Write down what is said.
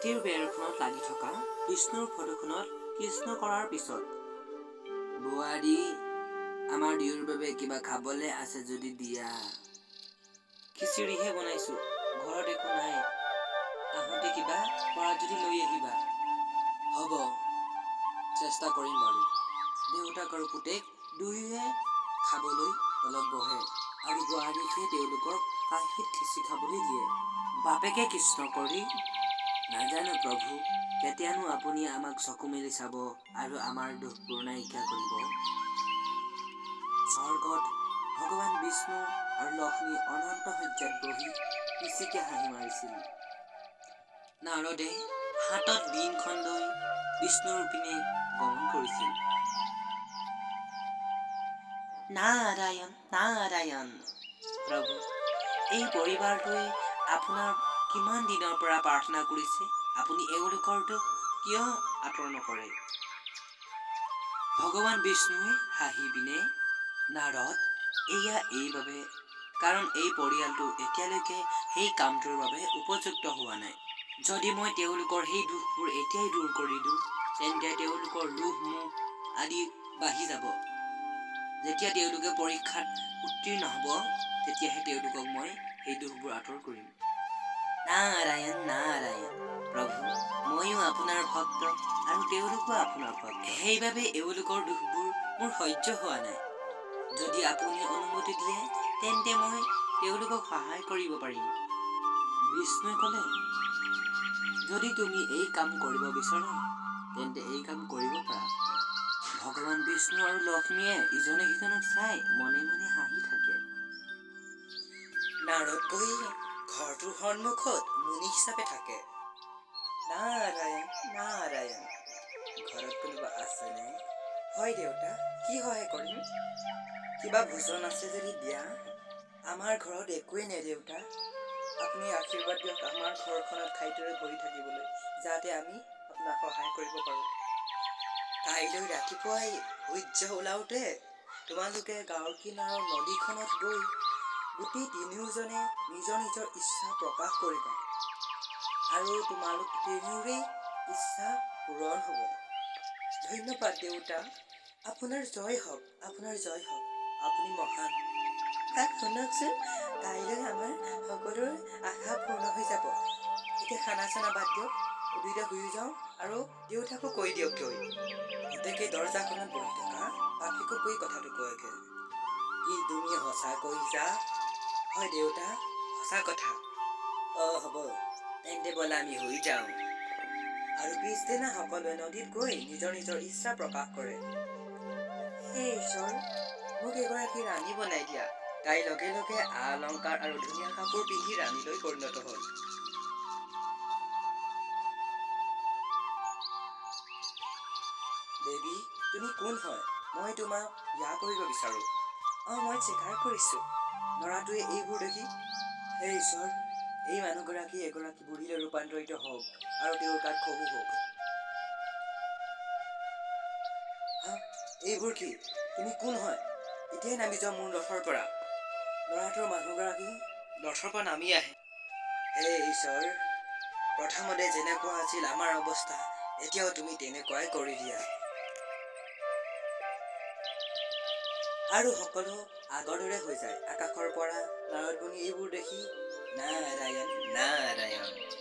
মাটিৰ বেৰখনত লাগি থকা বিষ্ণুৰ ফটোখনত কৃষ্ণ কৰাৰ পিছত, বোৱাৰী, আমাৰ দুয়োৰ বাবে কিবা খাবলে আছে যদি দিয়া। খিচিৰিহে বনাইছো, ঘৰত একো নাই। আহোঁতে কিবা পৰা যদি লৈ আহিবা। হ'ব, চেষ্টা কৰিম বাৰু। দেউতাক আৰু পুতেক দুয়োৱে খাবলৈ অলপ বহে আৰু বোৱাৰীকহে তেওঁলোকৰ কাঁহীত খিচি খাবলৈ দিয়ে। বাপেকে কৃষ্ণ কৰি, নাজানো প্ৰভু, কেতিয়ানো আপুনি আমাক চকু মেলি চাব আৰু আমাৰ দুখবোৰ নাইকিয়া কৰিব। স্বৰ্গত ভগৱান বিষ্ণু আৰু লক্ষ্মী অনন্ত শয্যাত বহি পিচিকে হাঁহি মাৰিছিল। নাৰদে হাতত বীণখন লৈ বিষ্ণুৰ পিনে গমন কৰিছিল। নাৰায়ণ নাৰায়ণ। প্ৰভু, এই পৰিবাৰটোৱে আপোনাৰ কিমান দিনৰ পৰা প্ৰাৰ্থনা কৰিছে, আপুনি এওঁলোকৰ দুখ কিয় আঁতৰ নকৰে? ভগৱান বিষ্ণুৱে হাঁহি পিনে, নাৰদ, এয়া এইবাবে কাৰণ এই পৰিয়ালটো এতিয়ালৈকে সেই কামটোৰ বাবে উপযুক্ত হোৱা নাই। যদি মই তেওঁলোকৰ সেই দুখবোৰ এতিয়াই দূৰ কৰি দিওঁ, তেন্তে তেওঁলোকৰ লোভ মোহ আদি বাঢ়ি যাব। যেতিয়া তেওঁলোকে পৰীক্ষাত উত্তীৰ্ণ হ'ব, তেতিয়াহে তেওঁলোকক মই সেই দুখবোৰ আঁতৰ কৰিম। নাৰায়ণ নাৰায়ণ। প্ৰভু, ময়ো আপোনাৰ ভক্ত আৰু তেওঁলোকো আপোনাৰ ভক্ত। সেইবাবে এওঁলোকৰ দুখবোৰ মোৰ সহ্য হোৱা নাই। যদি আপুনি অনুমতি দিয়ে, তেন্তে মই তেওঁলোকক সহায় কৰিব পাৰিম। বিষ্ণুৱে ক'লে, যদি তুমি এই কাম কৰিব বিচৰা, তেন্তে এই কাম কৰিব পাৰা। ভগৱান বিষ্ণু আৰু লক্ষ্মীয়ে ইজনে সিজনক চাই মনে মনে হাঁহি থাকে। নাৰদ গৈ ঘৰটোৰ সন্মুখত মুনি হিচাপে থাকে। নাৰায়ণ নাৰায়ণ। ঘৰত কোনোবা আছেনে? হয় দেউতা, কি সহায় কৰিম? কিবা ভোজন আছে যদি দিয়া। আমাৰ ঘৰত একোৱেই নাই দেউতা। আপুনি আশীৰ্বাদ দিয়ক আমাৰ ঘৰখনত খাদ্যৰে ভৰি থাকিবলৈ, যাতে আমি আপোনাক সহায় কৰিব পাৰোঁ। কাইলৈ ৰাতিপুৱাই সূৰ্য ওলাওঁতে তোমালোকে গাঁৱৰ কিনাৰৰ নদীখনত গৈ গোটেই তিনিওজনে নিজৰ নিজৰ ইচ্ছা প্ৰকাশ কৰিবা আৰু তোমালোক তিনিওৰে ইচ্ছা পূৰণ হ'ব। ধন্যবাদ দেউতা। আপোনাৰ জয় হওক, আপোনাৰ জয় হওক। আপুনি মহান। শুনকচোন, কাইলৈ আমাৰ সকলোৰে আশা পূৰ্ণ হৈ যাব। এতিয়া খানা চানা বাদ দিয়ক, দুইটা শুই যাওঁ আৰু দেউতাকো কৈ দিয়ক গৈ। পুতেকে দৰজাখনত বহি থকা বাপেকক কৈ কথাটো কয়গে। কি তুমি সঁচা কৈছা? হয় দেউতা, সঁচা কথা। হ'ব, তেন্তে ব'লা আমি শুই যাওঁ। আৰু পিছদিনা সকলোৱে নদীত গৈ নিজৰ নিজৰ ইচ্ছা প্ৰকাশ কৰে। হে ঈশ্বৰ, মোক এগৰাকী ৰাণী বনাই দিয়া। তাই লগে লগে অলংকাৰ আৰু ধুনীয়া কাপোৰ পিন্ধি ৰাণীলৈ পৰিণত হ'ল। দেৱী, তুমি কোন হয়? মই তোমাক বিয়া কৰিব বিচাৰোঁ। মই স্বীকাৰ কৰিছোঁ। ল'ৰাটোৱে এইবোৰ দেখি, হে ঈশ্বৰ, এই মানুহগৰাকী এগৰাকী বুঢ়ীলৈ ৰূপান্তৰিত হওক আৰু তেওঁৰ গাত খহু হওক। এইবোৰ কি? তুমি কোন হয়? এতিয়াই নামি যোৱা মোৰ ৰথৰ পৰা। ল'ৰাটোৰ মানুহগৰাকী ৰথৰ পৰা নামি আহে। হে ঈশ্বৰ, প্ৰথমতে যেনেকুৱা আছিল আমাৰ অৱস্থা, এতিয়াও তুমি তেনেকুৱাই কৰি দিয়া। আৰু সকলো আগৰ দৰে হৈ যায়। আকাশৰ পৰা নাৰদ মুনি এইবোৰ দেখি, নাৰায়ণ নাৰায়ণ।